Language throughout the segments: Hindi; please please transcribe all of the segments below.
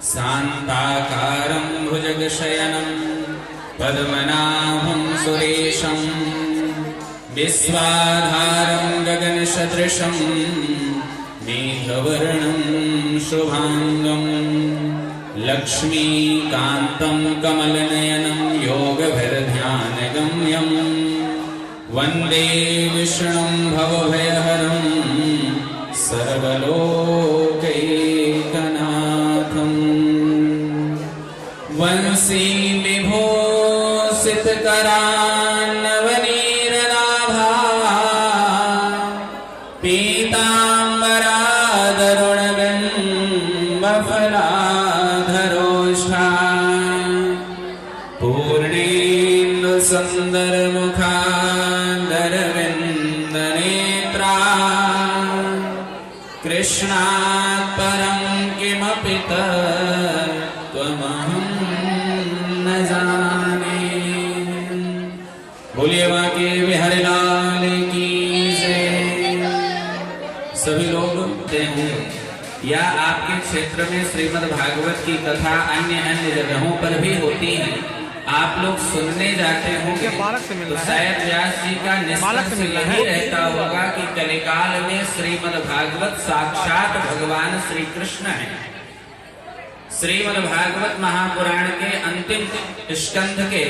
शान्ताकारं भुजगशयनं पद्मनाभं सुरेशं विश्वाधारं गगनसदृशं मेघवर्णं शुभांगं लक्ष्मीकान्तं कमलनयनं योगभिर्ध्यानगम्यं वन्दे विष्णुं भवभयहरं सर्वलोकैकनाथम् वंशी विभूषितकरान्नवनीरनाभा पीताम्बरादरुणबिम्बफलाधरोष्ठा पूर्णेन्दुसुन्दरमुखान्दरविन्दनेत्रा कृष्णात् परं किमपि तत्त्वमहं न जाने। बोलिए बांके बिहारी लाल की जय। सभी लोग हैं या आपके क्षेत्र में श्रीमद् भागवत की कथा अन्य जगहों पर भी होती है, आप लोग सुनने जाते होंगे तो शायद व्यास जी का निष्कर्ष यही रहता होगा कि कलिकाल में श्रीमद् भागवत साक्षात भगवान श्री कृष्ण है। श्रीमद् भागवत महापुराण के अंतिम स्कंध के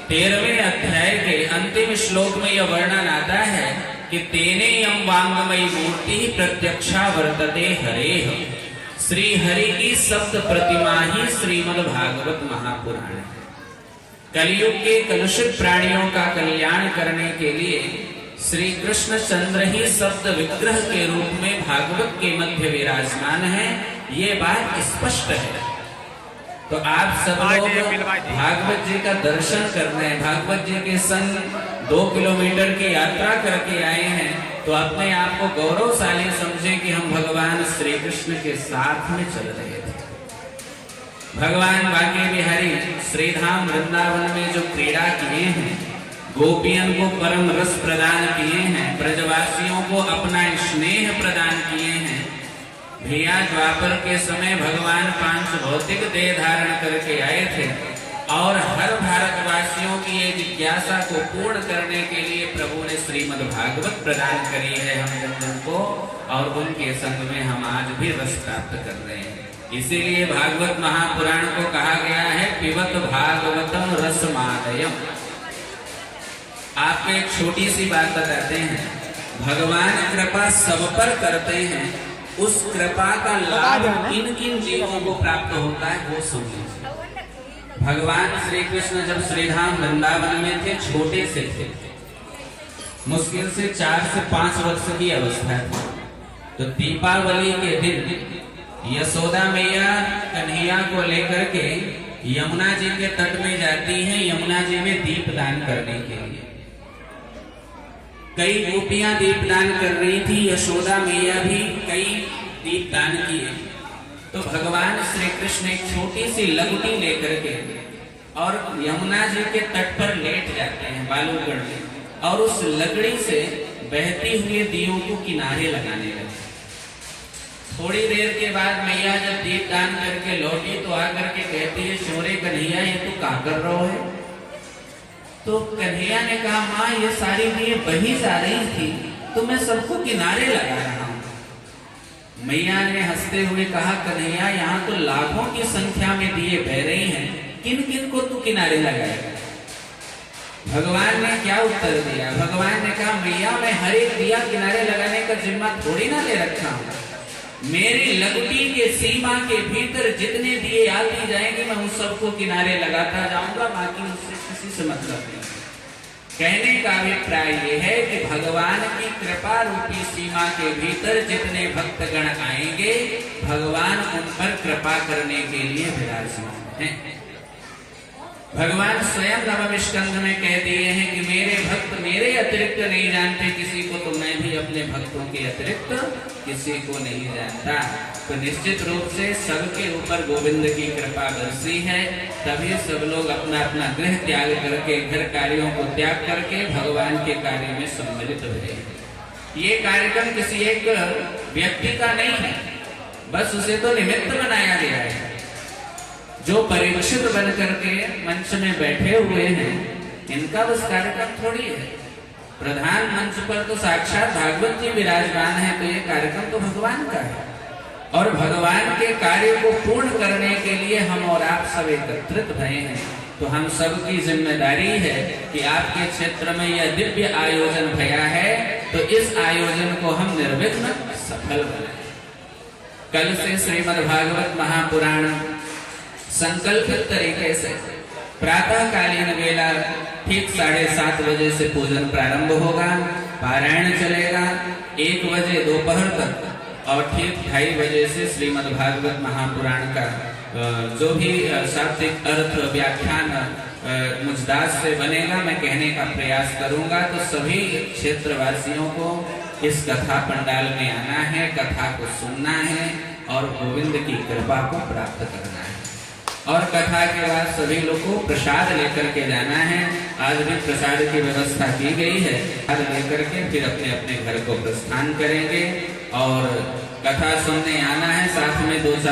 13वें अध्याय के अंतिम श्लोक में यह वर्णन आता है कि तेने यम वांगमयी मूर्ति प्रत्यक्षा वर्तते हरेह। श्री हरि की सप्त प्रतिमा ही श्रीमद् भागवत महापुराण है। कलयुग के कलुषित प्राणियों का कल्याण करने के लिए श्री कृष्ण चंद्र ही सप्त विग्रह के रूप में भागवत के मध्य विराजमान है, ये बात स्पष्ट है। तो आप सब लोग भागवत जी का दर्शन करने, भागवत जी के संग 2 किलोमीटर की यात्रा करके आए हैं, तो अपने आप को गौरवशाली समझे कि हम भगवान श्री कृष्ण के साथ में चल रहे थे। भगवान बांके बिहारी श्रीधाम वृंदावन में जो क्रीड़ा किए हैं, गोपियन को परम रस प्रदान किए हैं, ब्रजवासियों को अपना स्नेह प्रदान किए हैं। भैया द्वापर के समय भगवान 5 भौतिक देह धारण करके आए थे और हर भारतवासियों की ये जिज्ञासा को पूर्ण करने के लिए प्रभु ने श्रीमद् भागवत प्रदान करी है हम जन को, और उनके संग में हम आज भी रस प्राप्त कर रहे हैं। इसीलिए भागवत महापुराण को कहा गया है पिबत भागवतम रसमादयम। आपको एक छोटी सी बात बताते हैं, भगवान कृपा सब पर करते हैं, उस कृपा का लाभ किन किन जीवों को प्राप्त होता है वो सुनिए। भगवान श्री कृष्ण जब श्रीधाम वृंदावन में थे, छोटे से थे, मुश्किल से 4 से 5 वर्ष की अवस्था थी। तो दीपावली के दिन यशोदा मैया कन्हैया को लेकर के यमुना जी के तट में जाती हैं, यमुना जी में दीप दान करने के लिए। कई गोपियां दीप दान कर रही थी, यशोदा मैया भी कई दीप दान किए। तो भगवान श्री कृष्ण एक छोटी सी लघुटी लेकर के और यमुना जी के तट पर लेट जाते हैं बालूगढ़ में, और उस लकड़ी से बहती हुए दियों को किनारे लगाने लगे। थोड़ी देर के बाद मैया जब दीप दान करके लौटी तो आकर के कहती है, शोरे कन्हैया ये तू क्या कर रहा है? तो कन्हैया ने कहा, माँ ये सारी दिए बही जा रही थी तो मैं सबको किनारे लगा रहा हूँ। मैया ने हंसते हुए कहा, कन्हैया यहाँ तो लाखों की संख्या में दिए बह रही हैं, किन किन को तू किनारे लगाएगा? भगवान ने क्या उत्तर दिया? भगवान ने कहा, मैया मैं हर एक दिया किनारे लगाने का जिम्मा थोड़ी ना ले रखा हूँ। मेरी लकुटी के सीमा के भीतर जितने दिए आती जाएंगे मैं उन सबको किनारे लगाता जाऊंगा, बाकी उससे किसी से मतलब नहीं। कहने का अभिप्राय ये है कि भगवान की कृपा रूपी सीमा के भीतर जितने भक्तगण आएंगे, भगवान उन पर कृपा करने के लिए विराजमान हैं। भगवान स्वयं नवम स्कंध में कह दिए हैं कि मेरे भक्त मेरे अतिरिक्त नहीं जानते किसी को, तो मैं भी अपने भक्तों के अतिरिक्त किसी को नहीं जानता। तो निश्चित रूप से सबके ऊपर गोविंद की कृपा बरसी है, तभी सब लोग अपना अपना गृह त्याग करके, घर कार्यों को त्याग करके भगवान के कार्य में सम्मिलित हुए। ये कार्यक्रम किसी एक व्यक्ति का नहीं है, बस उसे तो निमित्त बनाया गया है। जो परीक्षित बन करके मंच में बैठे हुए हैं, इनका बस कार्यक्रम थोड़ी है। प्रधान मंच पर तो साक्षात भागवत जी विराजमान है, तो ये कार्यक्रम तो भगवान का है और भगवान के कार्य को पूर्ण करने के लिए हम और आप सब एकत्रित भये हैं। तो हम सबकी जिम्मेदारी है कि आपके क्षेत्र में यह दिव्य आयोजन भया है, तो इस आयोजन को हम निर्विघ्न सफल बनाएं। कल से श्रीमद् भागवत महापुराण संकल्पित तरीके से प्रातःकालीन वेला ठीक 7:30 बजे से पूजन प्रारंभ होगा, पारायण चलेगा 1 बजे दोपहर तक और ठीक 2:30 बजे से श्रीमद् भागवत महापुराण का जो भी शाब्दिक अर्थ व्याख्यान मुझदास से बनेगा, मैं कहने का प्रयास करूंगा। तो सभी क्षेत्रवासियों को इस कथा पंडाल में आना है, कथा को सुनना है और गोविंद की कृपा को प्राप्त करना है। और कथा के बाद सभी लोग को प्रसाद लेकर के जाना है। आज भी प्रसाद की व्यवस्था की गई है। प्रसाद लेकर के फिर अपने अपने घर को प्रस्थान करेंगे और कथा सुनने आना है। साथ में 2-4